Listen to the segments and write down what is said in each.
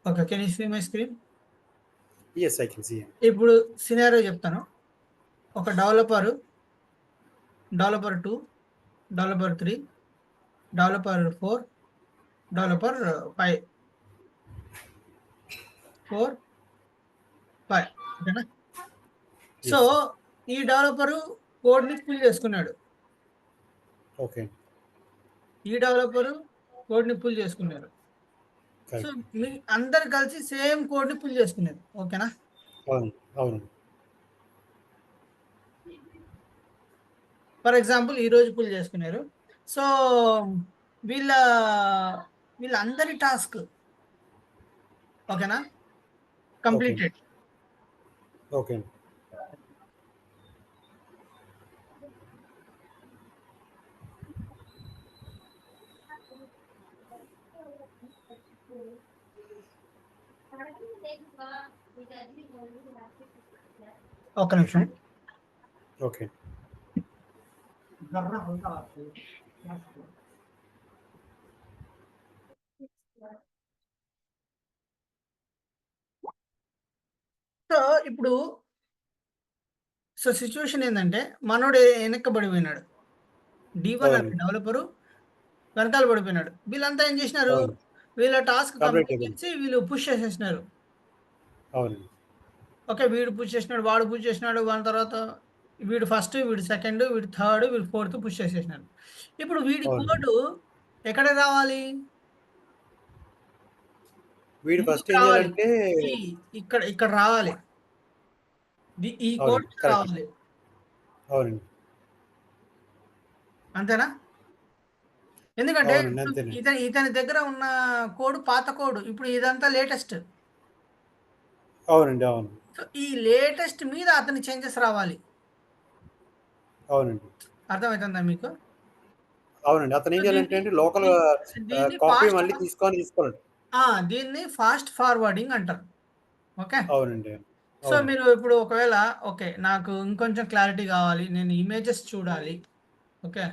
Okay. Can you see my screen? Yes, I can see him. ఇప్పుడు scenario చెప్తాను. ఒక developer 2, developer 3, developer 4, developer 5. 4, 5 ఓకేనా? So, Yes. ఈ developer కోడ్‌ని fill చేసుకున్నాడు. Okay. ఈ డెవలపరు కోడ్‌ని ఫిల్ చేసుకున్నారు. So, Correct. మీ అందరూ కలిసి సేమ్ కోడ్‌ని ఫిల్ చేసుకున్నారు. ఓకేనా? అవును. ఫర్ ఎగ్జాంపుల్ ఈరోజు ఫిల్ చేసుకున్నారు. సో, వీళ్ళ వీళ్ళందరి టాస్క్ ఓకేనా? కంప్లీటెడ్. ఓకే. ఒక్క నిమిషం. ఓకే. సో, ఇప్పుడు సిట్యుయేషన్ ఏందంటే మనోడు ఎనక్కబడి పోయినాడు. D1 అనే అవును. డెవలపరు వెనకాల పడిపోయినాడు. వీళ్ళంతా ఏం చేసినారు? అవును. వీళ్ళ టాస్క్ కంప్లీట్ కంప్లీట్ అయిపోయింది. చేసి వీళ్ళు పుష్ చేసేసినారు. అవును. ఓకే. వీడు పుష్ చేసినాడు, వాడు పుష్ చేసినాడు. వాని తర్వాత వీడు ఫస్ట్, వీడు సెకండ్, వీడు థర్డ్, వీడు ఫోర్త్ పుష్ చేసేసినారు. ఇప్పుడు వీడి అవును. కోడు ఎక్కడికి రావాలి? వీడు ఫస్ట్ ముందుకు ఏం రావాలి. చేయాలంటే ఈ ఇక్కడ రావాలి. ఈ కోడ్ అవునండి. కరెక్ట్. రావాలి. అవునండి. అంతేనా? ఎందుకంటే అవునండి. ఇప్పుడు అంతేనండి. ఇతని దగ్గర ఉన్న కోడ్ పాత కోడ్. ఇప్పుడు ఇదంతా లేటెస్ట్. అవునండి. అవును. సో, ఈ లేటెస్ట్ మీద అతని చేంజెస్ రావాలి. అవునండి. అర్థమైతుందా మీకు? అవునండి. అతను ఏం సో, చేయాలంటే అండి లోకల్ దీన్ని కాపీ మళ్ళీ తీసుకోవాలండి. దీన్ని ఫాస్ట్ ఫార్వర్డింగ్ అంటారు. ఓకే. అవునండి. సో, అవును. మీరు ఇప్పుడు ఒకవేళ ఓకే. నాకు ఇంకొంచెం క్లారిటీ కావాలి. నేను ఇమేజెస్ చూడాలి. ఓకే.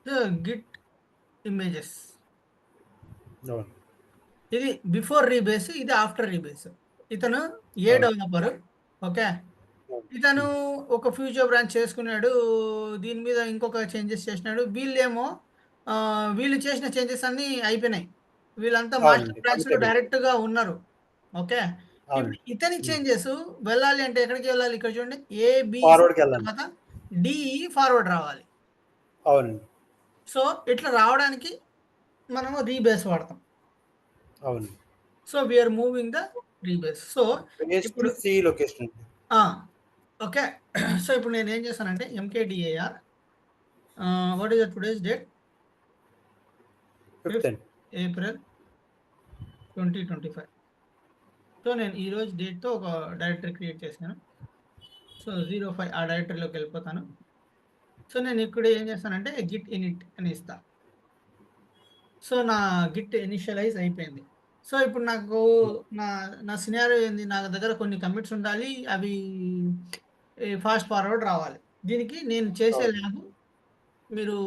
So, Git images. అవును. ఇది బిఫోర్ రీబేస్, ఇది ఆఫ్టర్ రీబేస్. ఇతను అవును. డెవలపరు. ఓకే. అవును. ఇతను ఒక ఫ్యూచర్ బ్రాంచ్ చేసుకున్నాడు. దీని మీద ఇంకొక చేంజెస్ చేసినాడు. వీళ్ళు చేసిన చేంజెస్ అన్నీ అయిపోయినాయి. వీళ్ళంతా మాస్టర్ అవునండి. కమిట్ బ్రాంచ్‌లో అయిపోయింది. డైరెక్ట్‌గా ఉన్నారు. ఓకే. ఇప్పుడు అవునండి. ఇతని హ్మ్. చేంజెస్ వెళ్ళాలి అంటే ఎక్కడికి వెళ్ళాలి? ఇక్కడ చూడండి. ఏబీసీ ఫార్వర్డ్‌కెళ్ళాలి. తర్వాత డీఈ ఫార్వర్డ్ రావాలి. అవునండి. సో, ఇట్లా రావడానికి మనము రీబేస్ వాడతాం. అవును. So, we are moving the rebase. So, paste to ఇప్పుడు సి లొకేషన్ అండి. ఆ! ఓకే. సో, ఇప్పుడు నేనేం చేశానంటే mkdir what is the today's date? 5th 5th అండి. ఏప్రిల్ 2025. సో, నేను ఈరోజు డేట్‌తో ఒక డైరెక్టరీ క్రియేట్ చేశాను. సో, 05 ఆ డైరెక్టరీలోకెళ్ళిపోతాను. సో, నేను ఇక్కడ ఏం చేస్తానంటే గిట్ ఇనిట్ అని ఇస్తా. సో, నా గిట్ ఇనిషియలైజ్ అయిపోయింది. సో, ఇప్పుడు నాకు నా నా సినారియో ఏంది? నా దగ్గర కొన్ని కమిట్స్ ఉండాలి. అవి ఫాస్ట్ ఫార్వర్డ్ రావాలి. దీనికి నేను చేసే అవును. ల్యాబ్ మీరు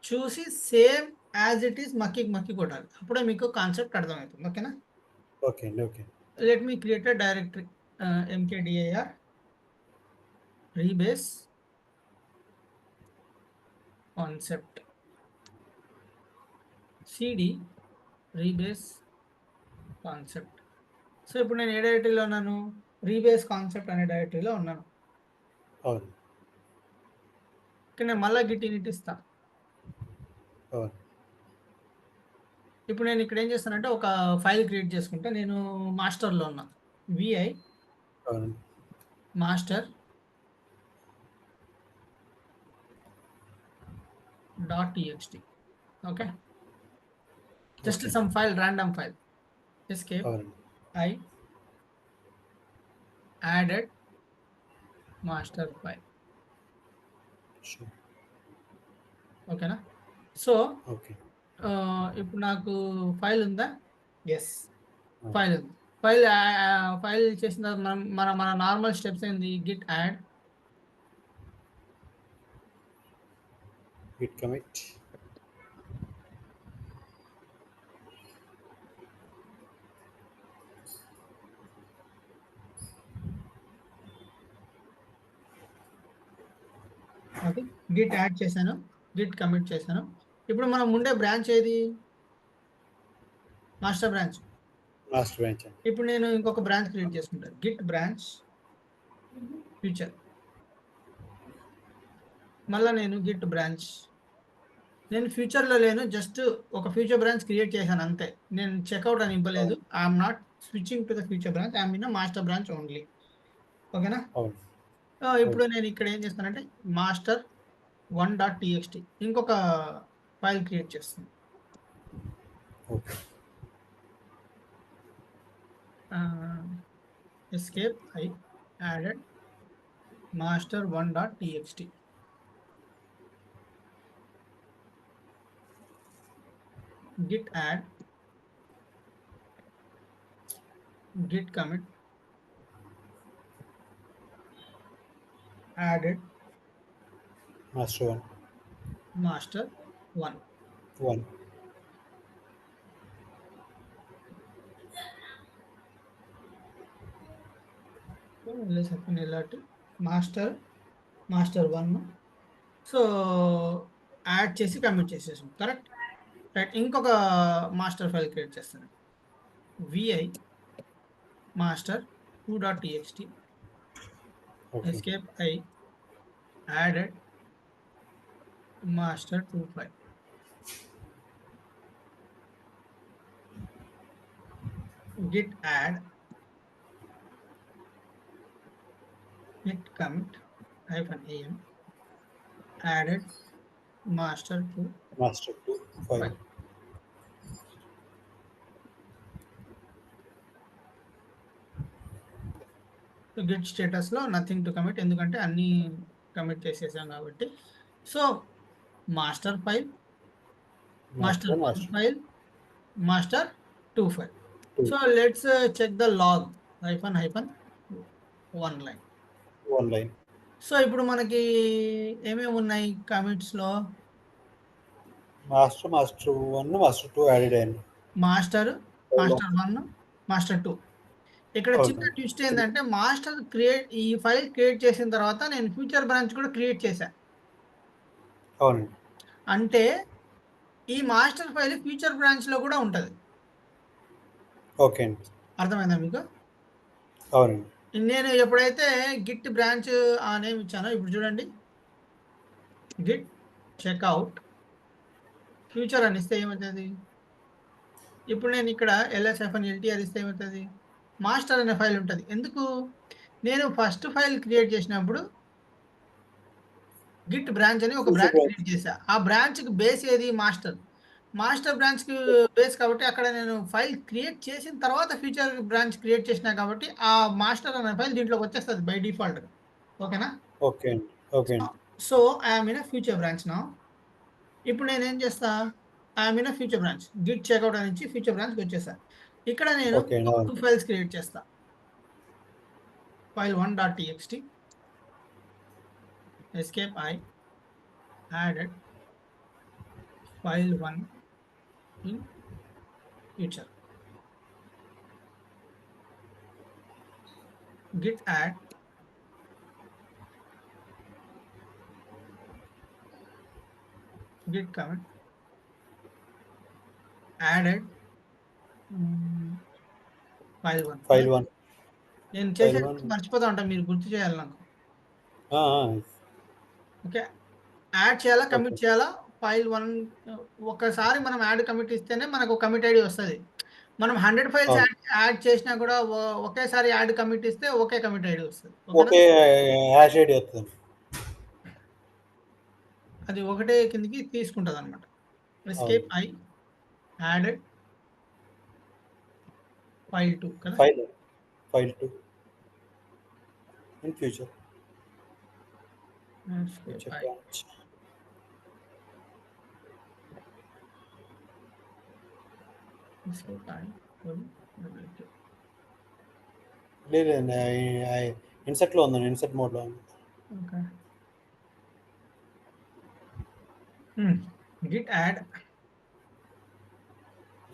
చూసి సేమ్ యాజ్ ఇట్ ఈస్ మక్కి కొట్టాలి. అప్పుడే మీకు కాన్సెప్ట్ అర్థమవుతుంది. ఓకేనా? ఓకే అండి. Okay. Let me create a directory mkdir rebase concept cd rebase concept. So, ఇప్పుడు నేను ఏ డైరెక్టరీలో ఉన్నాను? రీబేస్ కాన్సెప్ట్ అనే డైరెక్టరీలో ఉన్నాను. అవును. ఇక్కడ నేను మళ్ళా గిట్ ఇనిట్ ఇస్తా. అవును. ఇప్పుడు నేను ఇక్కడ ఏం చేస్తానంటే ఒక ఫైల్ క్రియేట్ చేసుకుంటా. నేను మాస్టర్‌లో ఉన్నా. విఐ అవునండి. Master .txt okay. Just okay. Some file random file. Escape అవునండి. I added master file. Sure. ఓకేనా? So, okay. ఇప్పుడు నాకు ఫైల్ ఉందా? యెస్. అవును. ఫైల్ ఉంది. ఫైల్ చేసిన తర్వాత మన నార్మల్ స్టెప్స్ ఏంది? Git add, Git commit. Okay. Git add చేశాను, గిట్ కమిట్ చేశాను. ఇప్పుడు మనం ఉండే బ్రాంచ్ ఏది? Master branch. Master branch. ఇప్పుడు నేను ఇంకొక బ్రాంచ్ క్రియేట్ చేసుకుంటాను. Git branch future. మళ్ళా నేను గిట్ బ్రాంచ్. నేను ఫ్యూచర్లో లేను, జస్ట్ ఒక ఫ్యూచర్ బ్రాంచ్ క్రియేట్ చేశాను అంతే. నేను చెక్అవుట్ అని ఇవ్వలేదు. I'm not switching to the future branch, I'm in master branch only. ఓకేనా? అవును. ఇప్పుడు నేను ఇక్కడ ఏం చేస్తానంటే మాస్టర్ 1.txt ఇంకొక ఫైల్ క్రియేట్ చేస్తాను. Okay. Escape I added master 1.txt. git add, git commit, added Master 1. master 1. 1. Master 1. So add చేసి కమిట్ చేసేసాం. కరెక్ట్. రైట్. ఇంకొక మాస్టర్ ఫైల్ క్రియేట్ చేస్తాను. vi master 2.txt Okay. escape I added master 2 file. Git add, git commit -am added master 2 Master 2. 5. file. So git స్టేటస్లో nothing to commit, ఎందుకంటే అన్నీ commit చేసేసాం కాబట్టి. So master file, master 1 file, master 2 file. So let's check the log -1 line. 1 line. So ఇప్పుడు మనకి ఏమేమి ఉన్నాయి కమిట్స్లో? Master 1, Master 2 added in. Master 1, master 2. ఇక్కడ Okay. చిన్న ట్విస్ట్ ఏంటంటే మాస్టర్ ఈ ఫైల్ క్రియేట్ చేసిన తర్వాత నేను ఫ్యూచర్ బ్రాంచ్ కూడా క్రియేట్ చేశాను. అవునండి. అంటే ఈ మాస్టర్ ఫైల్ ఫ్యూచర్ బ్రాంచ్లో కూడా ఉంటుంది. ఓకే అండి. అర్థమైందా మీకు? అవునండి. నేను ఎప్పుడైతే గిట్ బ్రాంచ్ ఆ నేమ్ ఇచ్చానో, ఇప్పుడు చూడండి, గిట్ చెక్అవుట్ ఫ్యూచర్ అని ఇస్తే ఏమవుతుంది? ఇప్పుడు నేను ఇక్కడ ls-ltr ఇస్తే ఏమవుతుంది? మాస్టర్ అనే ఫైల్ ఉంటుంది. ఎందుకు? నేను ఫస్ట్ ఫైల్ క్రియేట్ చేసినప్పుడు గిట్ బ్రాంచ్ అని ఒక బ్రాంచ్ క్రియేట్ చేశా. ఆ బ్రాంచ్కి బేస్ ఏది? మాస్టర్ బ్రాంచ్కి బేస్ కాబట్టి అక్కడ నేను ఫైల్ క్రియేట్ చేసిన తర్వాత ఫ్యూచర్ బ్రాంచ్ క్రియేట్ చేసినా కాబట్టి ఆ మాస్టర్ అనే ఫైల్ దీంట్లోకి వచ్చేస్తుంది బై డిఫాల్ట్గా. ఓకేనా? ఓకే అండి. ఓకే అండి. So I'm in feature branch నా. ఇప్పుడు నేను ఏం చేస్తా? I'm in feature branch. Git checkout నుంచి ఫ్యూచర్ బ్రాంచ్కి వచ్చేసా. ఇక్కడ నేను ఓకే అండి. 2 ఫైల్స్ క్రియేట్ చేస్తా. File 1.txt escape I added file 1 in future. Git add, git commit, added file 1. File 1. నేను చేసేది మర్చిపోతా ఉంటాను, మీరు గుర్తు చేయాలి నాకు. ఓకే. యాడ్ చేయాలా, కమిట్ చేయాలా? ఫైల్ 1 ఒకసారి మనం యాడ్ కమిట్ ఇస్తేనే మనకు కమిట్ ఐడి వస్తుంది. మనం 100 ఫైల్స్ యాడ్ చేసినా కూడా ఒకేసారి యాడ్ కమిట్ ఇస్తే ఒకే కమిట్ ఐడి వస్తుంది. ఓకే హ్యాష్ ఐడి వస్తుంది. అది ఒకటే కిందకి తీసుకుంటుంది అనమాట. ఎస్కేప్ ఐ యాడెడ్ ఫైల్ 2 కదా? File 2 in future. లేదండి. ఇన్సర్ట్‌లో ఉందండి. ఇన్సర్ట్ మోడ్‌లో ఉంది. Okay. Git add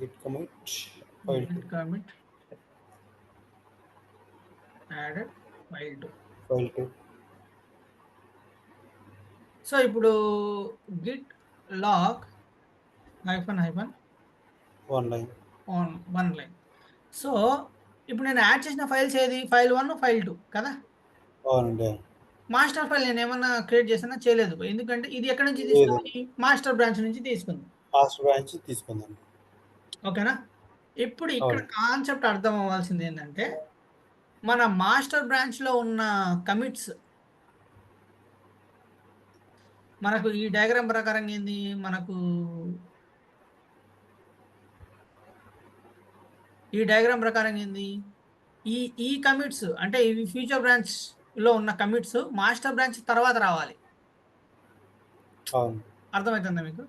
git commit file two git commit added file two. File two so ఇప్పుడు git log hyphen one line. On 1 line. So ఇప్పుడు నేను add చేసిన ఫైల్స్ ఏది? ఫైల్ 1, ఫైల్ 2 కదా? అవునండి. మాస్టర్ ఫైల్ నేనేమన్నా క్రియేట్ చేశానా? చేయలేదు. ఎందుకంటే ఇది ఎక్కడి నుంచి లేదండి. తీసుకుంది? మాస్టర్ బ్రాంచ్ నుంచి తీసుకుంది. మాస్టర్ బ్రాంచ్ తీసుకుందండి. ఓకేనా? ఇప్పుడు ఇక్కడ అవును. కాన్సెప్ట్ అర్థం అవ్వాల్సింది ఏంటంటే, మన మాస్టర్ బ్రాంచ్‌లో ఉన్న కమిట్స్ మనకు ఈ డయాగ్రామ్ ప్రకారంగా ఏంది? మనకు ఈ డయాగ్రామ్ ప్రకారంగా ఏంది? ఈ ఈ కమిట్స్ అంటే ఇవి ఫ్యూచర్ బ్రాంచ్‌లో ఉన్న కమిట్స్ మాస్టర్ బ్రాంచ్ తర్వాత రావాలి. అవును. అర్థమవుతుందా మీకు?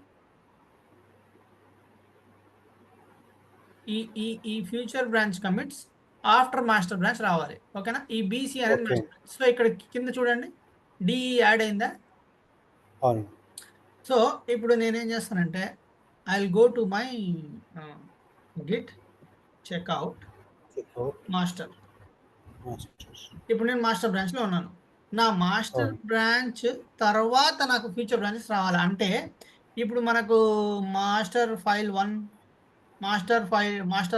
ఈ ఈ ఈ future branch commits after master branch రావాలి. ఓకేనా? ఈ బీసీ అనేది ఓకే. Master branch. సో ఇక్కడ కింద చూడండి. డీఈ యాడ్ అయిందా? అవును. సో ఇప్పుడు నేనేం చేస్తానంటే I will go to my git checkout checkout master. Masters. ఇప్పుడు నేను మాస్టర్ బ్రాంచ్‌లో ఉన్నాను. నా మాస్టర్ అవును. బ్రాంచ్ తర్వాత నాకు ఫ్యూచర్ బ్రాంచెస్ రావాలి. అంటే ఇప్పుడు మనకు మాస్టర్ ఫైల్ 1, మాస్టర్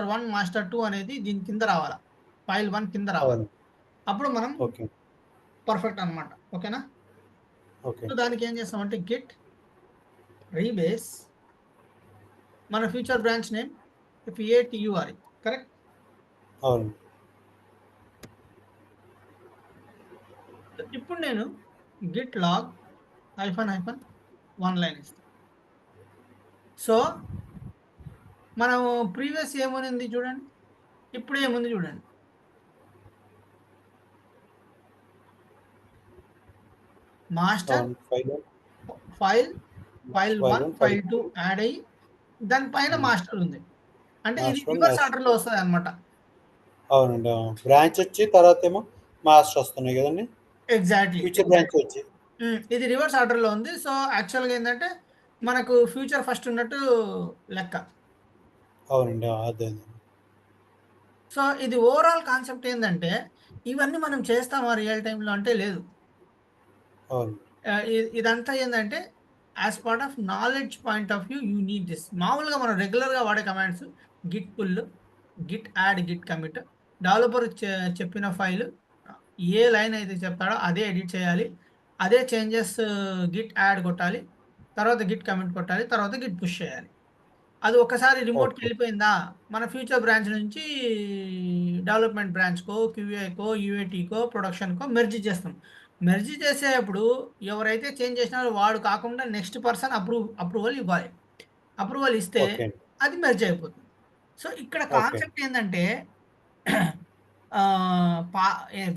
1, మాస్టర్ 2 అనేది దీని కింద రావాలా. ఫైల్ 1 కింద రావాలి. అవును. అప్పుడు మనం ఓకే. పర్ఫెక్ట్ అన్నమాట. ఓకేనా? ఓకే. సో దానికి ఏం చేస్తామంటే గిట్ రీబేస్ మన future branch name FATURE correct? అవును. ఇప్పుడు నేను గిట్ లాగ్ హైఫన్ 1 లైన్ ఇస్తాను. సో మనం ప్రీవియస్ ఏముంది చూడండి. ఇప్పుడు ఏముంది చూడండి. మాస్టర్ అవును. File file 1, 1 file file 2 add అయ్యి దాని పైన మాస్టర్ ఉంది. అంటే ఇది మాస్టర్ రివర్స్ మాస్టర్. ఆర్డర్‌లో వస్తదన్నమాట. అవునండి. అవును. బ్రాంచ్ వచ్చి తర్వాతేమో మాస్టర్ వస్తున్నాయి కదండీ! ఎగ్జాక్ట్‌లీ. ఫ్యూచర్ బ్రాంచ్ వచ్చి. ఇది రివర్స్ ఆర్డర్‌లో ఉంది. సో యాక్చువల్‌గా ఏందంటే మనకు ఫ్యూచర్ ఫస్ట్ ఉన్నట్టు లెక్క. అవునండి. అదే. సో ఇది ఓవరాల్ కాన్సెప్ట్ ఏందంటే ఇవన్నీ మనం చేస్తామా రియల్ టైమ్‌లో అంటే లేదు. అవును. ఇదంతా ఏందంటే as part of knowledge point of view you need this. మామూలుగా మనం రెగ్యులర్‌గా వాడే commands git pull, git add, git commit. Developer చెప్పిన ఫైల్ ఏ లైన్ అయితే చెప్తాడో అదే ఎడిట్ చేయాలి. అదే చేంజెస్ గిట్ యాడ్ కొట్టాలి. తర్వాత గిట్ కమిట్ కొట్టాలి. తర్వాత గిట్ పుష్ చేయాలి. అది ఒక్కసారి ఓకే. రిమోట్‌కెళ్ళిపోయిందా, మన ఫ్యూచర్ బ్రాంచ్ నుంచి డెవలప్‌మెంట్ బ్రాంచ్‌కో, క్యూఏకో, యూఏటీకో, ప్రొడక్షన్‌కో మెర్జ్ చేస్తాం. మెర్జ్ చేసేటప్పుడు ఎవరైతే చేంజ్ చేసినారో వాడు కాకుండా నెక్స్ట్ పర్సన్ అప్రూవల్ ఇవ్వాలి. అప్రూవల్ ఇస్తే ఓకే అండి. అది మెర్జ్ అయిపోతుంది. సో ఇక్కడ ఓకే. కాన్సెప్ట్ ఏందంటే పా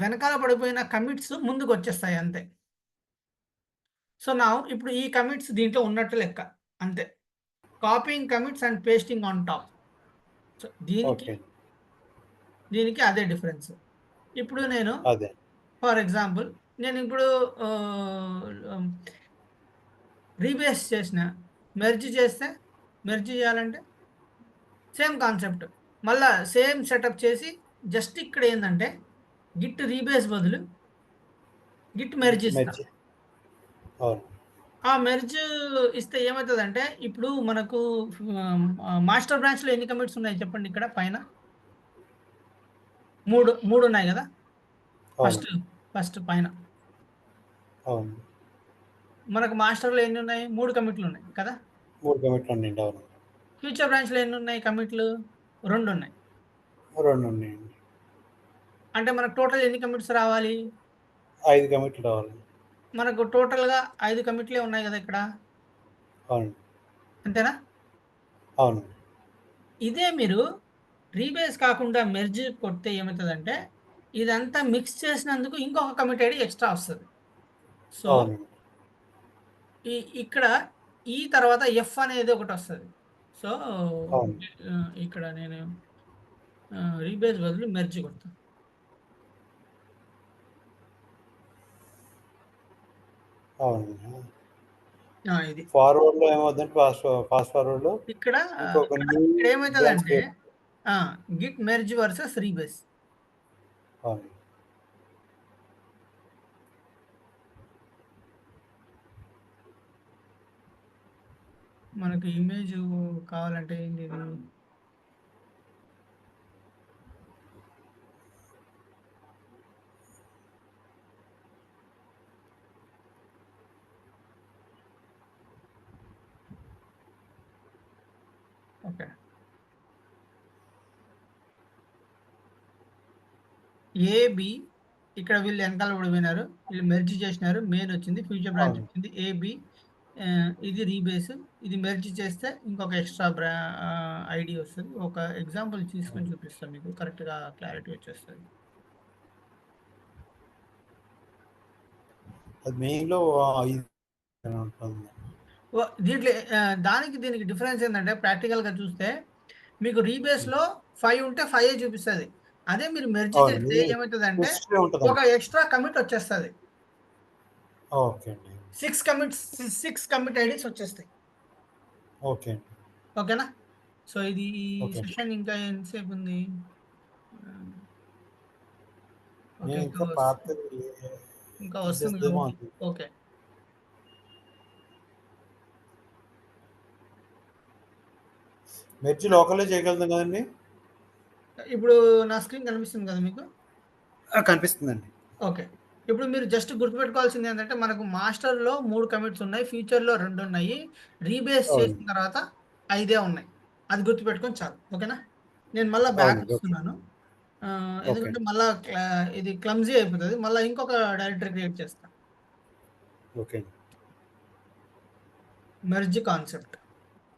వెనకాల పడిపోయిన కమిట్స్ ముందుకొచ్చేస్తాయి అంతే. సో నౌ ఇప్పుడు ఈ కమిట్స్ దీంట్లో ఉన్నట్టు లెక్క. అంతే. Copying commits and pasting on top. So దీనికి ఓకే. దీనికి అదే డిఫరెన్స్. ఇప్పుడు నేను అదే. ఫర్ ఎగ్జాంపుల్ నేనిప్పుడు ఆహ్, రీబేస్ చేసిన, మెర్జ్ చేస్తే మెర్జ్ చేయాలంటే సేమ్ కాన్సెప్ట్. మళ్ళా సేమ్ సెటప్ చేసి జస్ట్ ఇక్కడ ఏందంటే గిట్ రీబేస్ బదులు గిట్ మెర్జ్ గిట్ ఇస్తా. మెర్జ్. అవును. ఆ మెర్జ్ ఇస్తే ఏమైతదంటే ఇప్పుడు మనకు మాస్టర్ బ్రాంచ్‌లో ఎన్ని కమిట్స్ ఉన్నాయి చెప్పండి ఇక్కడ పైన? 3 ఉన్నాయి గదా! అవును. ఫస్ట్ ఫస్ట్ పైన. అవును. మనకు మాస్టర్‌లో ఎన్నున్నాయి? 3 కమిట్లున్నాయి కదా! 3 కమిట్లు ఉన్నాయండి. అవును. ఫ్యూచర్ బ్రాంచ్‌లో ఎన్నున్నాయి కమిట్‌లు? 2 ఉన్నాయి. 2 ఉన్నాయండి. అంటే మనకు టోటల్ ఎన్ని కమిట్స్ రావాలి? 5 కమిట్లు రావాలి. మనకు టోటల్‌గా 5 కమిట్లే ఉన్నాయి గదా! ఇక్కడ. అవును. అంతేనా? అవును. ఇదే మీరు రీబేస్ కాకుండా మెర్జ్ కొడితే ఏమైతదంటే, ఇదంతా మిక్స్ చేసినందుకు ఇంకొక కమిట్ ఐడి ఎక్స్‌ట్రా వస్తది. సో, అవునండి. ఇక్కడ ఈ తర్వాత ఎఫ్ అనేది ఒకటొస్తది. సో, అవును. ఇక్కడ నేను రీబేస్ బదులు మెర్జ్ కొడతా. అవునండి. ఇది. ఫార్వర్డ్‌లో ఏమవుద్దంటే ఫాస్ట్ ఫార్వర్డ్‌లో ఇక్కడ ఇంకొక న్యూ ఇక్కడ బ్రాంచ్ ఏమైతదంటే create. Git merge versus rebase. అవును. మనకి ఇమేజ్ కావాలంటే ఏంటి ఇది? ఓకే. ఏబి ఇక్కడ వీళ్ళు వెనకాల పడిపోయినారు. వీళ్ళు మెర్జ్ చేసినారు. మెయిన్ వచ్చింది. ఫ్యూచర్ బ్రాంచ్ అవును. వచ్చింది. ఏబి ఇది రీబేస్. ఇది మెర్జ్ చేస్తే ఇంకొక ఎక్స్ట్రా ఐడి వస్తుంది. ఒక ఎగ్జాంపుల్ తీసుకొని చూపిస్తాను మీకు. కరెక్ట్‌గా క్లారిటీ వచ్చేస్తుంది. అది మెయిన్‌లో ఇది ఉంటుంది. దీంట్లో దానికి దీనికి డిఫరెన్స్ ఏంటంటే ప్రాక్టికల్‌గా చూస్తే మీకు రీబేస్‌లో 5 ఉంటే 5 చూపిస్తది. అదే మీరు మెర్జ్ అవును. చేస్తే ఇది ఏమైతదంటే హిస్టరీ ఒక ఉంటదండి. ఎక్స్ట్రా కమిట్ వచ్చేస్తది. ఓకే అండి. 6 కమిట్ ఐడీస్ వచ్చేస్తాయి. ఓకే అండి. ఓకేనా? సో, ఇది ఈ ఓకే అండి. సెషన్ ఇంకా ఎంతసేపు ఉంది? ఆహ్, ఓకే. నేను ఇంకా పాతది ఇంకా వస్తుంది తీసేద్దామో కాబట్టి అనుకుంటున్నా. ఓకే. మెర్జ్ లోకలే చేయగలుగుతాం కదండీ! ఇప్పుడు నా స్క్రీన్ కనిపిస్తుంది కదా మీకు? కనిపిస్తుందండి. ఓకే. ఇప్పుడు మీరు జస్ట్ గుర్తుపెట్టుకోవాల్సింది ఏంటంటే, మనకు మాస్టర్‌లో 3 కమిట్స్ ఉన్నాయి. ఫ్యూచర్‌లో 2 ఉన్నాయి. రీబేస్ అవును. చేసిన తర్వాత 5 ఉన్నాయి. అది గుర్తుపెట్టుకొని చాలు. ఓకేనా? నేను మళ్ళా బ్యాక్ అవునండి. ఓకే. వస్తున్నాను. ఓకే ఎందుకంటే అండి. మళ్ళా ఇది క్లమ్జీ అయిపోతది. మళ్ళా ఇంకొక డైరెక్టరీ క్రియేట్ చేస్తా. ఓకే అండి. Merge concept.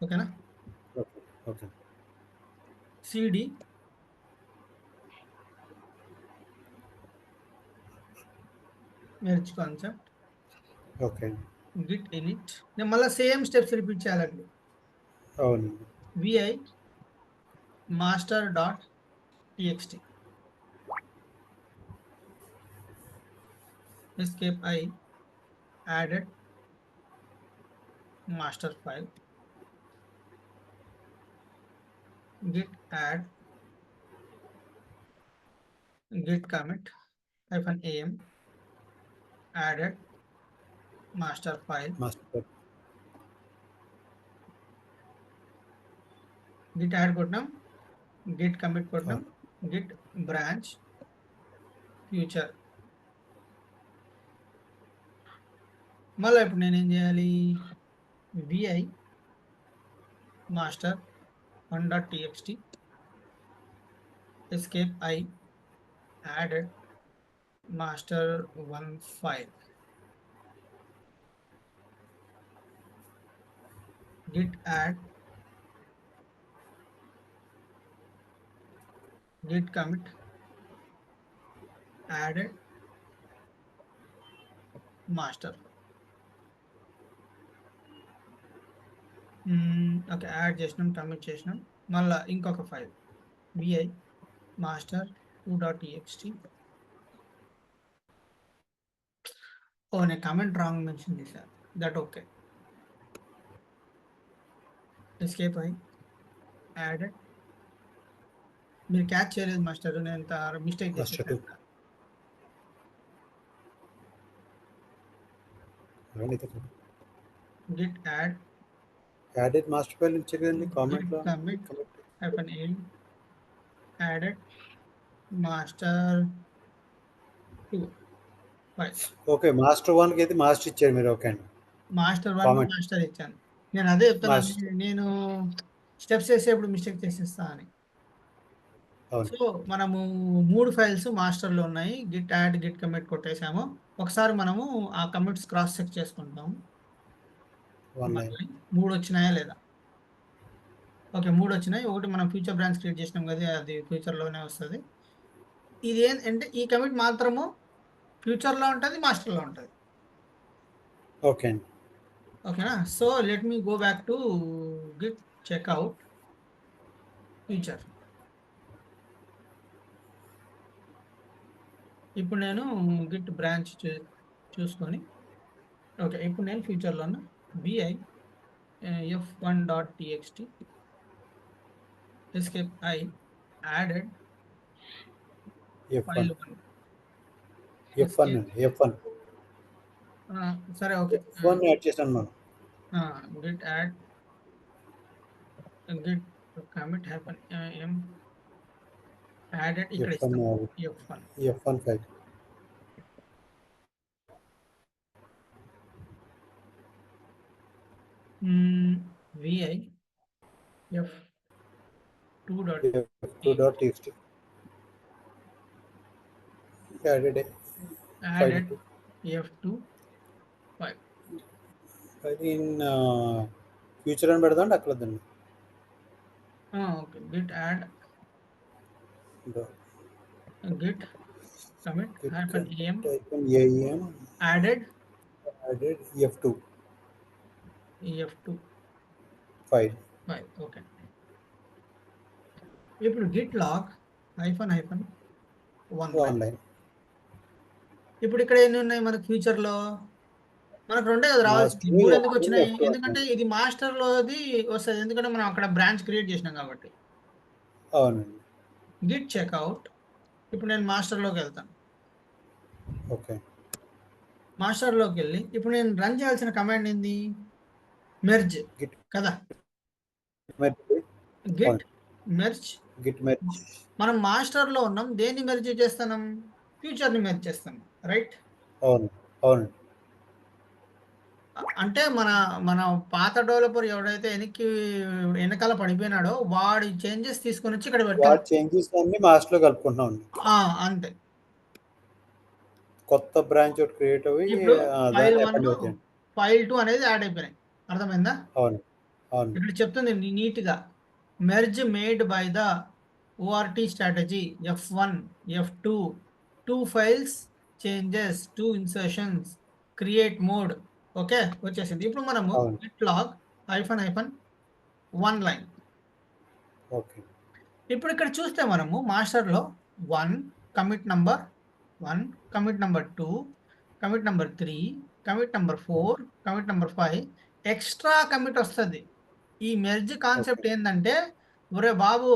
ఓకేనా? Okay. Okay. Cd merge concept. Okay అండి. Git init. నేను మళ్ళా సేమ్ స్టెప్స్ రిపీట్ చేయాలండి. అవునండి. vi master dot txt escape I added master file git add git commit -am added master file master. git add కొట్టినాం, git commit కొట్టినాం, అవును. git branch future. మళ్ళీ ఇప్పుడు నేనేం చేయాలి? vi master 1.txt escape I added master 1 file git add git commit added master. Okay. Add చేసినాం, commit చేసినాం. మళ్ళా ఇంకొక file vi master 2.txt. ఓహ్! నేను కమెంట్ రాంగ్ మెన్షన్ చేశా. That okay. Escape I added. మీరు క్యాచ్ చేయలేదు మాస్టర్. నేను ఇంత మిస్టేక్ మాస్టర్ చేసేసా 2. ఇక్కడ. Git add added master file ఇచ్చారు కదండీ గిట్ కామెంట్‌లో. Git commit commit. -n added master 2 file. Okay. Master 1కి అయితే మాస్టర్ ఇచ్చారు మీరు. ఓకే అండి. Master 1 comment. మాస్టర్ ఇచ్చాను. నేను అదే చెప్తున్నాను. మాస్టర్. నేను స్టెప్స్ చేసేప్పుడు మిస్టేక్ చేసేస్తా అని. అవును. సో, మనము 3 ఫైల్స్ మాస్టర్‌లో ఉన్నాయి. గిట్ యాడ్, గిట్ కమిట్ కొట్టేసాము. ఒకసారి మనము ఆ కమిట్స్ క్రాస్ చెక్ చేసుకుంటాము. 1 లైన్. మళ్ళీ 3 వచ్చినాయా లేదా? ఓకే. 3 వచ్చినాయి. ఒకటి మనం ఫ్యూచర్ బ్రాంచ్ క్రియేట్ చేసినాం కదా! అది ఫ్యూచర్‌లోనే వస్తది. అంటే ఈ కమిట్ మాత్రము ఫ్యూచర్‌లో ఉంటది, మాస్టర్‌లో ఉంటది. ఓకే అండి. ఓకేనా? So, let me go back to Git checkout future. ఇప్పుడు నేను గిట్ బ్రాంచ్ చూసుకొని ఓకే. ఇప్పుడు నేను ఫ్యూచర్‌లోన vi f1.txt escape I added F1 file1 F1 escape అండి F1 సరే ఓకే. F1 యాడ్ చేశాను మనం. git add git commit happen m added ఇక్కడ F1 ఇస్తాం add f1 F1 file. vi f2.txt F2.txt added file added f2 file. అది in future అని పెడదాం అక్కడ వద్దండి. Okay. git add git commit hyphen am AEM added added F2 f2 file file. Okay. ఇప్పుడు git log hyphen 1 line. Online ఇప్పుడు ఇక్కడ ఎన్ని ఉన్నాయి మనకు ఫ్యూచర్‌లో? మనకు 2 కదా రావాల్సింది. మాస్టర్ 3 ఎందుకు F1 వచ్చినాయి? F2 ఎందుకంటే ఇది మాస్టర్‌లోది వస్తది. ఎందుకంటే మనం అక్కడ బ్రాంచ్ క్రియేట్ చేసినాం కాబట్టి. అవునండి. గిట్ చెక్‌ఔట్ ఇప్పుడు నేను మాస్టర్‌లోకి వెళ్తాను. ఓకే. మాస్టర్‌లోకెళ్ళి ఇప్పుడు నేను రన్ చేయాల్సిన కమాండ్ ఏంది? మెర్జ్ గిట్ కదా! మెర్జ్ గిట్ అవును. మెర్జ్ గిట్ మెర్జ్ మనం మాస్టర్‌లో ఉన్నాం. దేన్ని మెర్జ్ చేస్తున్నాం? ఫ్యూచర్‌ని మెర్జ్ చేస్తున్నాం. రైట్? అవును. అవునండి. అంటే మన పాత డెవలపర్ ఎవడైతే వెనకాల పడిపోయినాడో వాడి చేంజెస్ తీసుకొనొచ్చి ఇక్కడ పెట్టాం. వాటి చేంజెస్ అన్నీ మాస్టర్‌లో కలుపుకుంటున్నాం అండి. అంతే. కొత్త బ్రాంచ్ ఒకటి క్రియేట్ అవ్వి ఇప్పుడు ఫైల్ దాంట్లో 1, అపెండ్ అవుతాయండి. ఫైల్ 2 అనేది యాడ్ అయిపోయినాయి. అర్థమైందా? అవును. అవును. ఇక్కడ చెప్తుంది నీట్‌గా merge made by the ORT strategy F1, F2, 2 files changes, 2 insertions, create mode. Okay. వచ్చేసింది. ఇప్పుడు మనము అవును. Git log hyphen 1 line. Okay. ఇప్పుడు ఇక్కడ చూస్తే మనము మాస్టర్‌లో 1 commit number 1, commit number 2, commit number 3, commit number 4, commit number 5 extra commit వస్తది. ఈ మెర్జ్ ఓకే. కాన్సెప్ట్ ఏందంటే, ఒరేయ్ బాబు!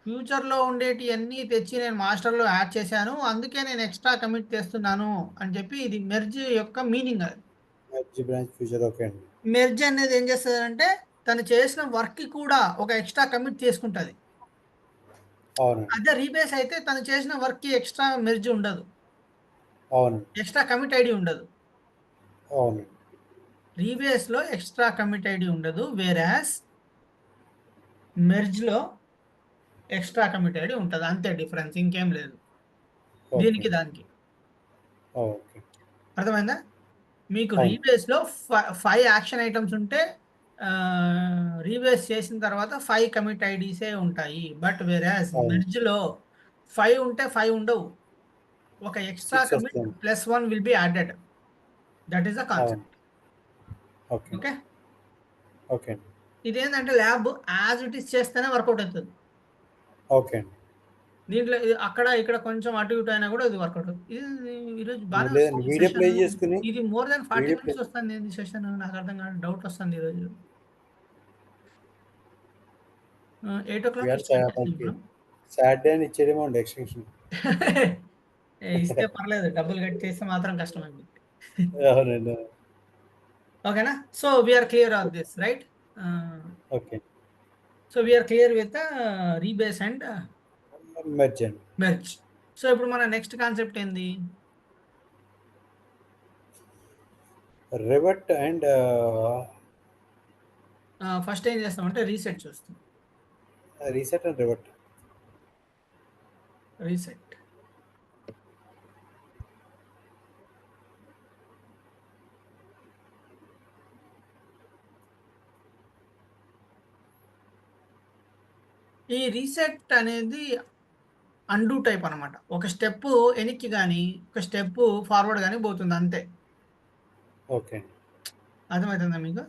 ఫ్యూచర్‌లో ఉండేటియన్నీ తెచ్చి నేను మాస్టర్‌లో యాడ్ చేశాను. అందుకే నేను ఎక్స్‌ట్రా కమిట్ చేస్తున్నాను అని చెప్పి ఇది మెర్జ్ యొక్క మీనింగ్ అది. మెర్జ్ బ్రాంచ్ ఫ్యూచర్ ఓకే అండి. మెర్జ్ అనేది ఏం చేస్తదంటే, తను చేసిన వర్క్‌కి కూడా ఒక ఎక్స్‌ట్రా కమిట్ చేసుకుంటది. అవునండి. అదే రీబేస్ అయితే తను చేసిన వర్క్‌కి ఎక్స్‌ట్రా మెర్జ్ ఉండదు. అవునండి. ఎక్స్‌ట్రా కమిట్ ఐడీ ఉండదు. అవునండి. రీబేస్‌లో ఎక్స్‌ట్రా కమిట్ ఐడీ ఉండదు. వేరాస్ మెర్జ్‌లో ఎక్స్‌ట్రా కమిట్ ఐడీ ఉంటది. అంతే డిఫరెన్స్ ఇంకేం లేదు. ఓకే. దీనికి దానికి. ఓకే. అర్థమైందా? మీకు అవును. రీబేస్‌లో 5 యాక్షన్ ఐటెమ్స్ ఉంటే రీబేస్ చేసిన తర్వాత 5 కమిట్ ఐడీసే ఉంటాయి. బట్ వేరాస్ అవును. మెర్జ్‌లో 5 ఉంటే 5 ఉండవు. ఒక ఎక్స్‌ట్రా 6 కమిట్ వస్తాయండి. +1 will be added. That is the అవును. కాన్సెప్ట్. ఓకే. ఓకే. ఓకే అండి. ఇదేందంటే ల్యాబ్ యాజ్ ఇట్ ఈస్ చేస్తేనే వర్కౌట్ అవుతది. ఓకే అండి. దీంట్లో అక్కడ ఇక్కడ కొంచెం అటు ఇటు అయినా కూడా ఇది వర్కౌట్ అవుతుంది. ఇది ఈరోజు బానే లేదండి. వస్తుంది వీడియో ప్లే సెషన్. చేసుకొని ఇది more than 40 video play minutes వస్తుంది ఏంది సెషన్ నాకు అర్థం కాదు. డౌట్ వస్తుంది ఈరోజు. 8:00కి ఇవాళ స్టార్ట్ చేస్తాం మనకి ఇప్పుడు. సాటర్డే అని ఇచ్చేదేమో అండి ఎక్స్టెన్షన్. ఇస్తే పర్లేదు. డబ్బులు కట్టి చేస్తే మాత్రం కష్టమండి. అవునండి. ఓకేనా? So, we are clear on this right? Ah, okay. So, we are clear with rebase and merge అండి. మెర్జ్. సో, ఇప్పుడు మన నెక్స్ట్ కాన్సెప్ట్ ఏంది? రివర్ట్ అండ్ ఫస్ట్ ఏం చేస్తామంటే రీసెట్ చూస్తాం. Reset and revert. రీసెట్. ఈ రీసెట్ అనేది అన్‌డూ టైప్ అనమాట. ఒక స్టెప్పు ఎనిక్కి గాని, ఒక స్టెప్పు ఫార్వర్డ్ గాని పోతుంది అంతే. ఓకే అండి. అర్థమవుతుందా మీకు?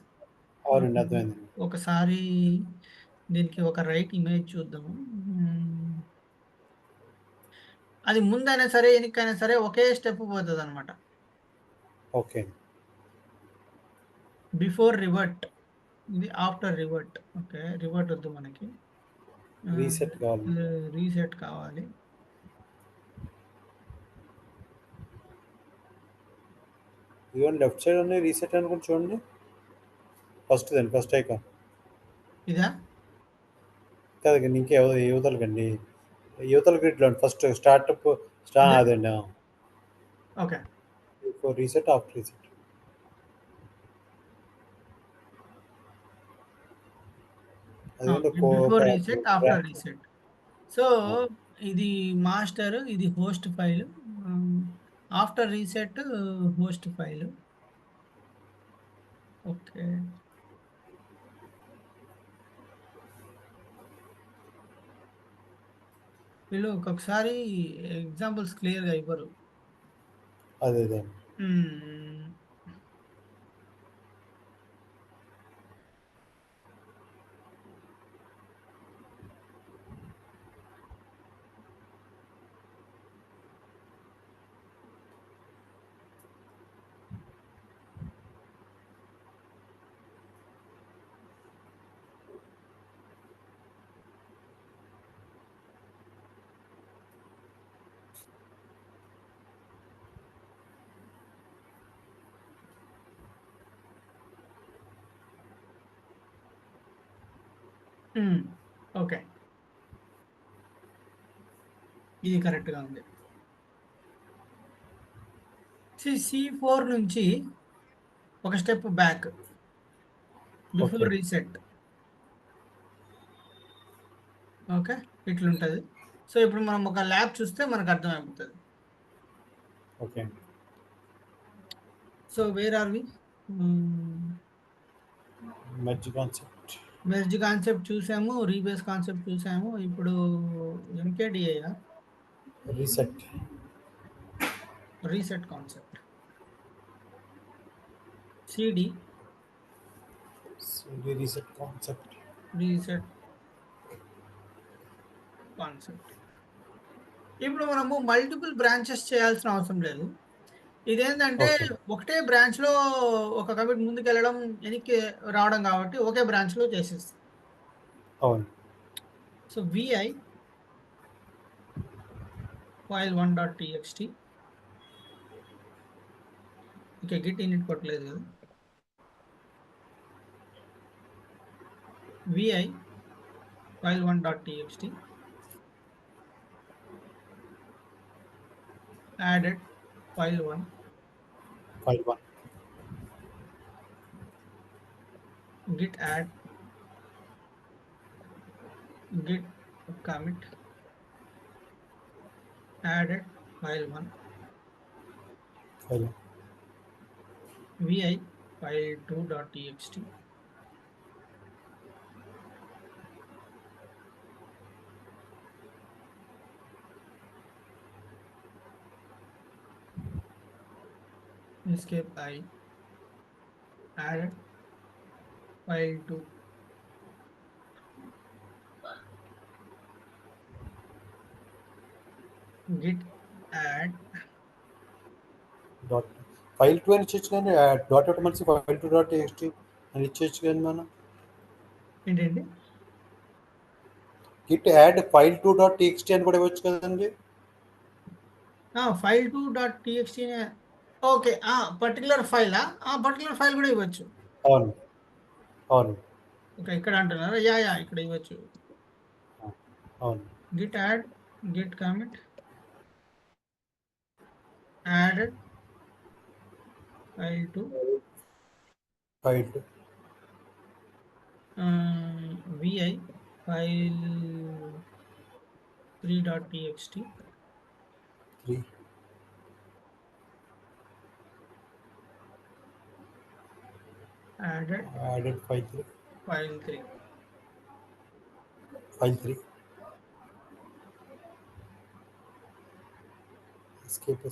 అవునండి. అర్థమైందండి. ఒకసారి దీనికి ఒక రైట్ ఇమేజ్ చూద్దాము. అది ముందైనా సరే, ఎనిక్కైనా సరే ఒకే స్టెప్ పోతదనమాట. ఓకే అండి. బిఫోర్ రివర్ట్, ఇది ఆఫ్టర్ రివర్ట్. ఓకే, రివర్ట్ వద్దు మనకి, రీసెట్ కావాలి. రీసెట్ కావాలి. ఈవెన్ లెఫ్ట్ సైడ్ ఉన్నాయి రీసెట్ అనుకుని చూడండి. ఫస్ట్ ఐకాన్ ఇదా? కదండి, ఇంకే యువతలకండి, యువతల గ్రిడ్లో ఫస్ట్ స్టార్ట్అప్ అదండి. Okay, before reset, after reset. అదేంటో before reset, after branch. Reset. So ఇది మాస్టర్, ఇది host file. After reset host file. Okay, వీళ్ళు ఒక్కొక్కసారి ఎగ్జాంపుల్స్ క్లియర్గా ఇవ్వరు. అదే మ్మ్. ఓకే, ఇది కరెక్ట్గా ఉంది. C4 నుంచి ఒక step back, before okay. Reset. Okay, ఇట్లుంటుంది. సో ఇప్పుడు మనం ఒక ల్యాబ్ చూస్తే మనకు అర్థమైపోతుంది. Okay. So where are we? Merge concept. Merge concept చూసాము, రీబేస్ కాన్సెప్ట్ చూసాము. ఇప్పుడు mkdir reset. Reset concept. Cd reset concept. Reset concept. ఇప్పుడు మనము మల్టిపుల్ బ్రాంచెస్ చేయాల్సిన అవసరం లేదు. ఇదేంటంటే ఓకే. ఒకటే బ్రాంచ్ లో ఒక కమిట్ ముందుకు వెళ్ళడం, వెనక్కి రావడం, కాబట్టి ఒకే బ్రాంచ్ లో చేసేస్తాం. అవును. So vi file1.txt. Okay, git init కొట్టలేదు కదా. Vi file1.txt added file1 file 1. git add git commit added file1 file vi file2.txt escape I added file2 git add dot file 2 అని ఇచ్చేచ్చు కానీ డాట్ ఒకటి మనసి ఫైల్ 2 డాట్ టీఎక్స్టీ అని ఇచ్చేచ్చు కానీ మనం ఏంటండి? Git add file 2 dot TXT అని కూడా ఇవ్వచ్చు కదండి. file2.txt. Okay, particular file, particular file కూడా ఇవ్వచ్చు. అవును. అవును. ఓకే, ఇక్కడ అంటున్నారా? యా ఇక్కడ ఇవ్వచ్చు. అవును. git add git commit added file2 file 2 vi file3.txt 3 added added file 3 file3 file 3 escape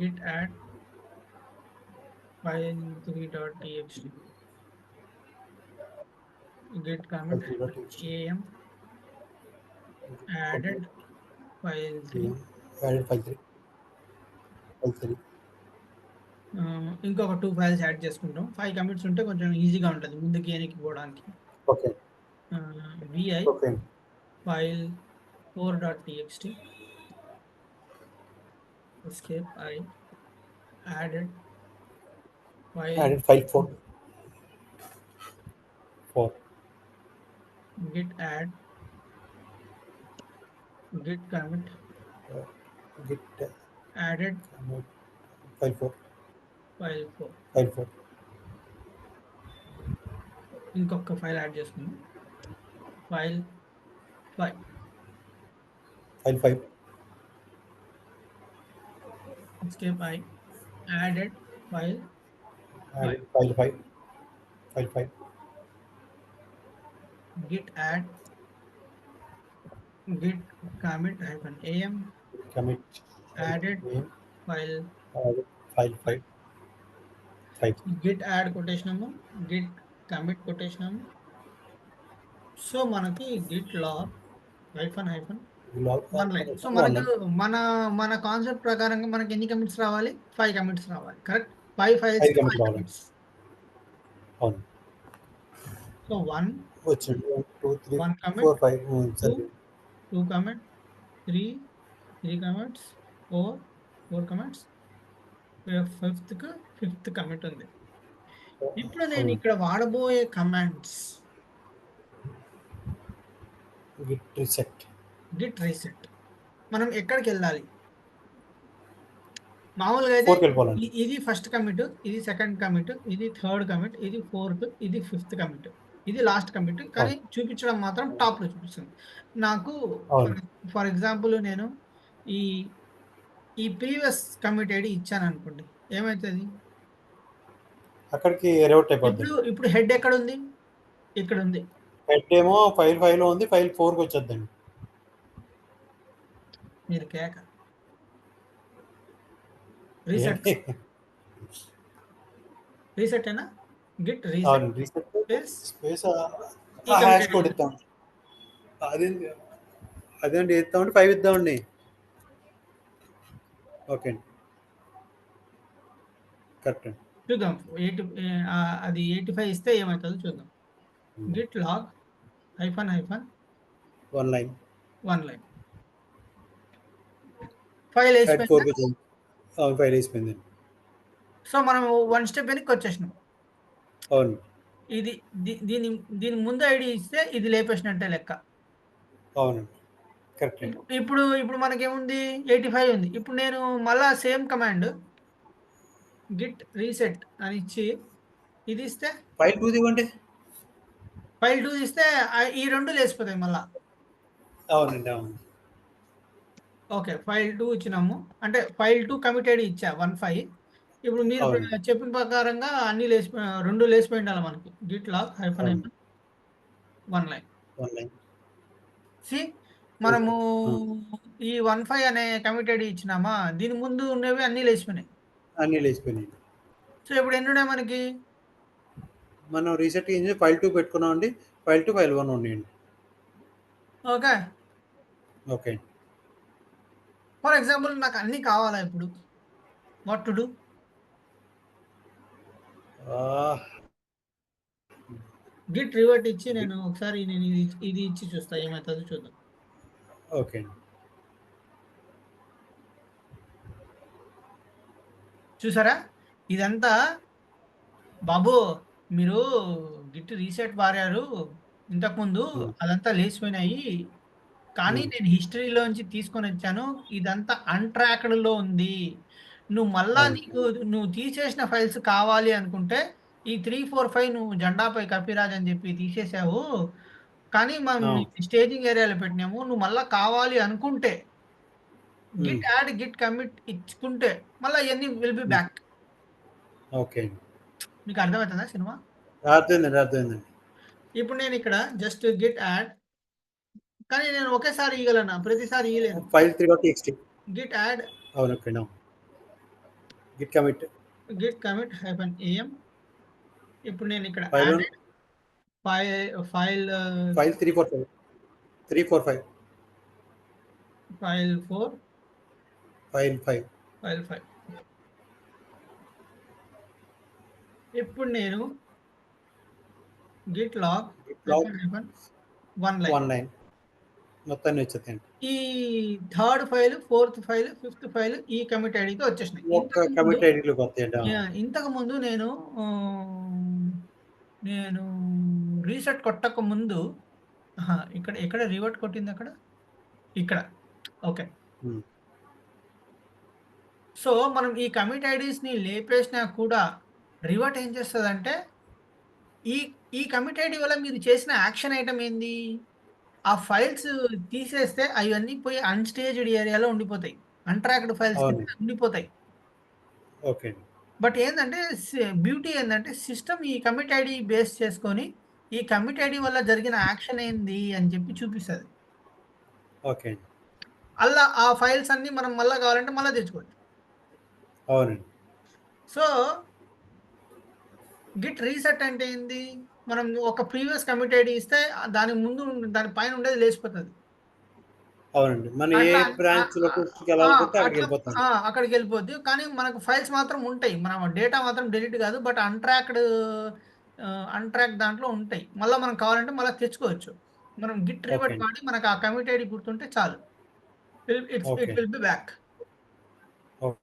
git add file3.txt git commit file 3 dot TXT am added file3 added file 3 ఇంకొక 2 ఫైల్స్ యాడ్ చేసుకుంటాం. 5 commits ఉంటే కొంచెం ఈజీగా ఉంటది ముందుకి వెనక్కి పోవడానికి. Okay. vi okay. file 4.txt escape I added file Added file 4. git add git commit Git added commit file 4. file 4. File 4. ఇంకొక ఫైల్ యాడ్ చేసుకుందాం. file 5 File 5. escape I added file 5 Added file 5. File 5. git add git commit -am Commit added name. file Added file 5. 5. git add కొట్టేసినాము, git commit కొట్టేసినాము. So మనకి git log -. Log 1 line. So 1 మనకు line. మన మన concept ప్రకారంగా మనకి ఎన్ని commits రావాలి? 5 కమిట్స్ రావాలి. కరెక్ట్. 5 ఫైల్స్ 5 commit 5 రావాలి. కమిట్స్. అవును. సో 1 వచ్చింది. 1 2 3 1 కమిట్, 4 5 2 సరే. 2 commit, 3 commits, 4 commits, fifth commit ఉంది. ఇప్పుడు నేను ఇక్కడ వాడబోయే కమాండ్స్ గిట్ రీసెట్. మనం ఎక్కడికి వెళ్ళాలి? మామూలుగా అయితే 4కి వెళ్ళిపోవాలండి. ఇది ఫస్ట్ కమిట్, ఇది సెకండ్ కమిట్, ఇది థర్డ్ కమిట్, ఇది ఫోర్త్, ఇది ఫిఫ్త్ కమిట్, ఇది లాస్ట్ కమిట్. కానీ చూపించడం మాత్రం టాప్ లో చూపిస్తుంది. నాకు అవును. ఫర్ ఎగ్జాంపుల్ నేను ఈ ఈ ప్రీవియస్ కమిట్ ఐడి ఇచ్చాను అనుకోండి, ఏమవుతుంది? అక్కడికి రేవట్ అయిపోద్ది. ఇప్పుడు హెడ్ ఎక్కడ ఉంది? ఇక్కడ ఉంది. హెడ్ ఏమో ఫైల్ 5 లో ఉంది, ఫైల్ 4కి వచ్చేద్దండి. మీరు కేక రీసెట్ అయినా Git reset space hash code ఇద్దాం. అదేంటి ఇద్దామండి, 5 ఇద్దామండి. ఓకే అండి, కరెక్ట్ అండి. చూద్దాం. అది 85 ఇస్తే ఏమవుతుందో చూద్దాం. Git log -. 1 line. File file వేసిపోయింది. సో మనం 1 స్టెప్ వెనక్కి వచ్చేసినాం. అవును. ఇది దీని ముందు ఐడి ఇస్తే ఇది లేపేసినట్టే లెక్క. అవునండి, కరెక్ట్. ఇప్పుడు మనకేముంది? 85 ఉంది. ఇప్పుడు నేను మళ్ళా సేమ్ కమాండ్ గిట్ రీసెట్ అని ఇచ్చి ఇది ఇస్తే ఫైల్ 2 ఇవ్వండి. ఫైల్ 2 ఇస్తే ఈ రెండు లేసిపోతాయి మళ్ళా. అవునండి, అవును. ఓకే, ఫైల్ 2 ఇచ్చినాము అంటే ఫైల్ 2 కమిటెడ్ ఇచ్చా 15. ఇప్పుడు మీరు చెప్పిన ప్రకారంగా అన్ని రెండు లేసిపోయి ఉండాలి మనకి. Git log -1 line. సి మనము ఈ 15 అనే కమిటెడ్ ఇచ్చినామా, దీని ముందు ఉన్నవి అన్ని లేచిపోయినాయి. సో ఇప్పుడు ఎన్ని ఉన్నాయి మనకి? మనం రీసెట్ ఫైల్ 2 పెట్టుకున్నాం అండి. ఫైల్ 2 ఫైల్ 1 ఉన్నాయండి. ఓకే. ఫర్ ఎగ్జాంపుల్ నాకు అన్ని కావాలా ఇప్పుడు? What to do? Git revert ఇచ్చి నేను ఒకసారి ఇది ఇచ్చి చూస్తా ఏమవుతుందో చూద్దాం. ఓకే. చూసారా? ఇదంతా బాబు మీరు గిట్ రీసెట్ వారారు ఇంతకుముందు, అదంతా లేచిపోయినాయి. కానీ నేను హిస్టరీలోంచి తీసుకొని వచ్చాను, ఇదంతా అన్ట్రాక్డ్ లో ఉంది. నువ్వు మళ్ళా నువ్వు తీసేసిన ఫైల్స్ కావాలి అనుకుంటే ఈ 3 4 5 నువ్వు జెండాపై కపిరాజ్ అని చెప్పి తీసేసావు. కానీ మనం స్టేజింగ్ ఏరియాలో పెట్టినాము. నువ్వు మళ్ళా కావాలి అనుకుంటే గిట్ యాడ్ గిట్ కమిట్ ఇచ్చుకుంటే మళ్ళీ ఇవన్నీ విల్ బి బ్యాక్. ఓకే. మీకు అర్థమవుతుందా సినిమా? అర్థమైందండి. ఇప్పుడు నేను ఇక్కడ జస్ట్ గిట్ యాడ్, కానీ నేను ఒకేసారి ఇవ్వగలను, ప్రతిసారి ఇవ్వలేను. File 3.txt Git add. అవును. ఓకే. Git commit -am. ఇప్పుడు నేను ఇక్కడ ఫైల్ 345 ఫైల్ 4 ఫైల్ 5. ఇప్పుడు నేను git log log one line 1 line మొత్తాన్ని వచ్చేస్తాయండి. ఈ third file, fourth file, fifth file ఈ కమిట్ ఐడితో వచ్చేసినాయి. ఒక్క కమిట్ ఐడీలోకి వస్తాయండి. ఇంతకు ముందు నేను రీసెట్ కొట్టక ముందు ఇక్కడ ఎక్కడ రివర్ట్ కొట్టింది అక్కడ ఇక్కడ. ఓకే. హ్మ్. సో మనం ఈ కమిట్ ఐడీస్‌ని లేపేసినా కూడా రివర్ట్ ఏం చేస్తదంటే ఈ ఈ కమిట్ ఐడీ వల్ల మీరు చేసిన యాక్షన్ ఐటెమ్ ఏంది? ఆ ఫైల్స్ తీసేస్తే అయన్నీ పోయి అన్‌స్టేజ్డ్ ఏరియాలో ఉండిపోతాయి. అన్‌ట్రాక్డ్ ఫైల్స్ కింద అవునండి. ఉండిపోతాయి. ఓకే అండి. బట్ ఏందంటే బ్యూటీ ఏందంటే సిస్టమ్ ఈ కమిట్ ఐడీ బేస్ చేసుకొని ఈ కమిట్ ఐడీ వల్ల జరిగిన యాక్షన్ ఏంది అని చెప్పి చూపిస్తది. ఓకే అండి. అల్లా ఆ ఫైల్స్ అన్నీ మనం మళ్ళా కావాలంటే మళ్ళా తెచ్చుకోవచ్చు. అవునండి. సో గిట్ రీసెట్ అంటే ఏంది? మనం ఒక ప్రీవియస్ కమిట్ ఐడీ ఇస్తే దాని ముందు దాని పైన ఉండేది లేచిపోతది. అవునండి. మనం ఏ అట్లా ఆహ్, బ్రాంచ్ ఆహ్, ఆ! లొకేషన్‌కెళ్ళాలనుకుంటే అట్లా అక్కడికెళ్ళిపోతాం. అక్కడికెళ్ళిపోద్ది. కానీ మనకు ఫైల్స్ మాత్రం ఉంటాయి. మన డేటా మాత్రం డిలీట్ కాదు. బట్ అన్‌ట్రాక్డ్ దాంట్లో ఉంటాయి. మళ్ళా మనం కావాలంటే మళ్ళా తెచ్చుకోవచ్చు. మనం గిట్ ఓకే రివర్ట్ అండి. వాడి మనకు ఆ కమిట్ ఐడీ గుర్తుంటే చాలు. It okay. Will be back. Okay.